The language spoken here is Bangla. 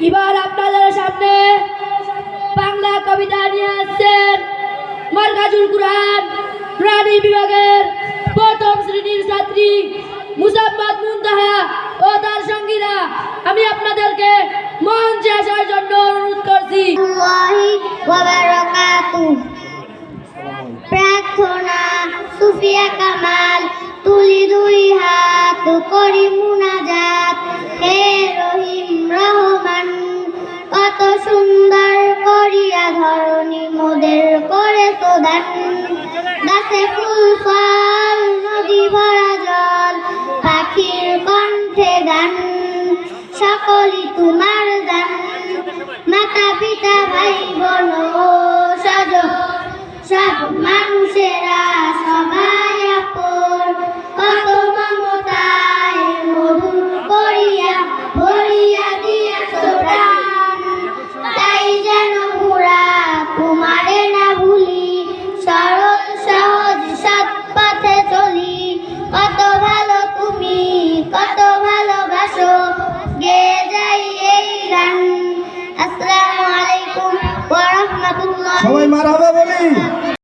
এবার আপনাদের সামনে বাংলা কবিতা নিয়ে আসছেন মারকাজুল কুরআন প্রাণী বিভাগের প্রথম শ্রেণীর ছাত্রী মুসাম্মাদ মুনতাহা ও তার সঙ্গীরা। আমি আপনাদেরকে মঞ্চে আসার জন্য অনুরোধ করছি। প্রার্থনা সুফিয়া কামাল, তুলি দুই হাত করি মুনাজাত। হে রহিম রহমান, কত সুন্দর করিয়া ধরণী মোদের করে প্রদান। গাছে ফুল ফল, নদী ভরা জল, পাখির কণ্ঠে গান, সকলই তোমার দান। মাতা পিতা ভাই বোন ও স্বজন, সব মানুষেরা সবাই আপন। কত মমতায় মধুর করিয়া ভরিয়া দিয়েছ প্রাণ। তাই যেন মোরা তোমারে না ভুলি, সরল সহজ সৎ পথে চলি। কত ভালো তুমি, কত ভালোবাসো, গেয়ে যাই এই গান। আসসালামু আলাইকুম ওয়া রাহমাতুল্লাহ। সবাই মারহাবা বলি।